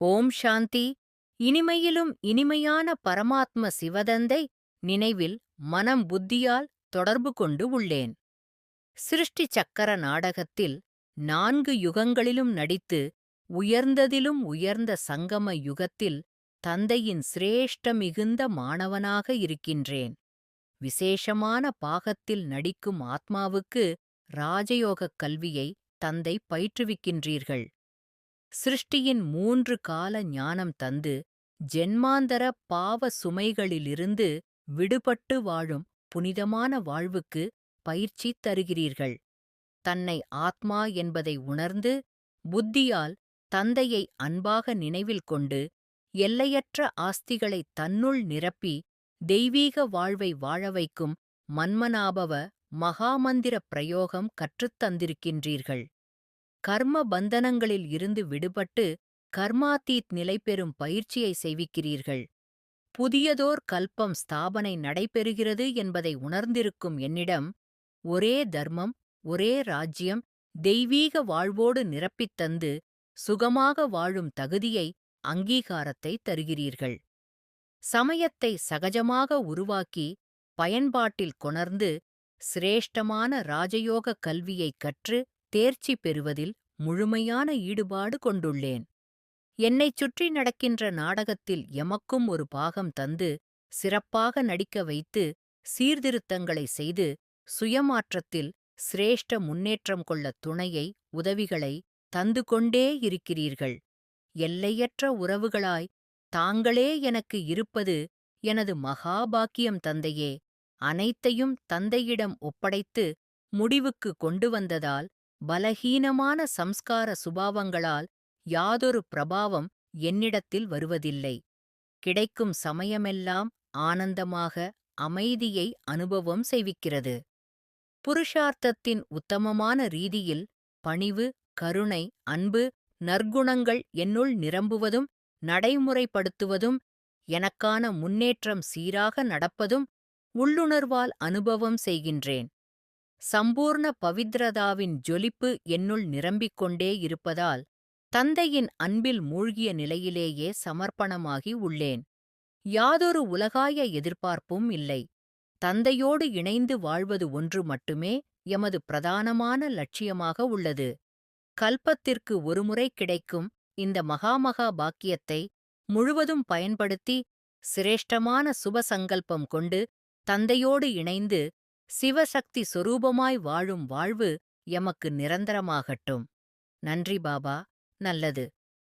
ஓம் சாந்தி. இனிமையிலும் இனிமையான பரமாத்ம சிவதந்தை நினைவில் மனம் புத்தியால் தொடர்பு கொண்டு உள்ளேன். சிருஷ்டி சக்கர நாடகத்தில் 4 யுகங்களிலும் நடித்து உயர்ந்ததிலும் உயர்ந்த சங்கம யுகத்தில் தந்தையின் சிரேஷ்ட மிகுந்த மாணவனாக இருக்கின்றேன். விசேஷமான பாகத்தில் நடிக்கும் ஆத்மாவுக்கு ராஜயோகக் கல்வியை தந்தை பயிற்றுவிக்கின்றீர்கள். சிருஷ்டியின் 3 கால ஞானம் தந்து ஜென்மாந்தர பாவ சுமைகளிலிருந்து விடுபட்டு வாழும் புனிதமான வாழ்வுக்கு பயிற்சி தருகிறீர்கள். தன்னை ஆத்மா என்பதை உணர்ந்து புத்தியால் தந்தையை அன்பாக நினைவில் கொண்டு எல்லையற்ற ஆஸ்திகளை தன்னுள் நிரப்பி தெய்வீக வாழ்வை வாழ வைக்கும் மன்மனாபவ மகாமந்திர பிரயோகம் கற்றுத் தந்திருக்கின்றீர்கள். கர்ம பந்தனங்களில் இருந்து விடுபட்டு கர்மாதீத் நிலை பெறும் பயிற்சியை செய்விக்கிறீர்கள். புதியதோர் கல்பம் ஸ்தாபனை நடைபெறுகிறது என்பதை உணர்ந்திருக்கும் என்னிடம் ஒரே தர்மம், ஒரே ராஜ்யம், தெய்வீக வாழ்வோடு நிரப்பித்தந்து சுகமாக வாழும் தகுதியை, அங்கீகாரத்தை தருகிறீர்கள். சமயத்தை சகஜமாக உருவாக்கி பயன்பாட்டில் கொணர்ந்து சிரேஷ்டமான ராஜயோக கல்வியைக் கற்று தேர்ச்சி பெறுவதில் முழுமையான ஈடுபாடு கொண்டுள்ளேன். என்னைச் சுற்றி நடக்கின்ற நாடகத்தில் எமக்கும் ஒரு பாகம் தந்து சிறப்பாக நடிக்க வைத்து சீர்திருத்தங்களை செய்து சுயமாற்றத்தில் சிரேஷ்ட முன்னேற்றம் கொள்ள துணையை, உதவிகளை தந்து கொண்டே இருக்கிறீர்கள். எல்லையற்ற உறவுகளாய் தாங்களே எனக்கு இருப்பது எனது மகாபாக்கியம் தந்தையே. அனைத்தையும் தந்தையிடம் ஒப்படைத்து முடிவுக்கு கொண்டு வந்ததால் பலஹீனமான சம்ஸ்கார சுபாவங்களால் யாதொரு பிரபாவம் என்னிடத்தில் வருவதில்லை. கிடைக்கும் சமயமெல்லாம் ஆனந்தமாக அமைதியை அனுபவம் செய்விக்கிறது. புருஷார்த்தத்தின் உத்தமமான ரீதியில் பணிவு, கருணை, அன்பு, நற்குணங்கள் என்னுள் நிரம்புவதும் நடைமுறைப்படுத்துவதும் எனக்கான முன்னேற்றம் சீராக நடப்பதும் உள்ளுணர்வால் அனுபவம் செய்கின்றேன். சம்பூர்ண பவித்ரதாவின் ஜொலிப்பு என்னுள் நிரம்பிக் கொண்டே இருப்பதால் தந்தையின் அன்பில் மூழ்கிய நிலையிலேயே சமர்ப்பணமாகி உள்ளேன். யாதொரு உலகாய எதிர்பார்ப்பும் இல்லை. தந்தையோடு இணைந்து வாழ்வது ஒன்று மட்டுமே எமது பிரதானமான லட்சியமாக உள்ளது. கல்பத்திற்கு ஒருமுறை கிடைக்கும் இந்த மகாமகா பாக்கியத்தை முழுவதும் பயன்படுத்தி சிரேஷ்டமான சுபசங்கல்பம் கொண்டு தந்தையோடு இணைந்து சிவசக்தி சொரூபமாய் வாழும் வாழ்வு எமக்கு நிரந்தரமாகட்டும். நன்றி பாபா. நல்லது.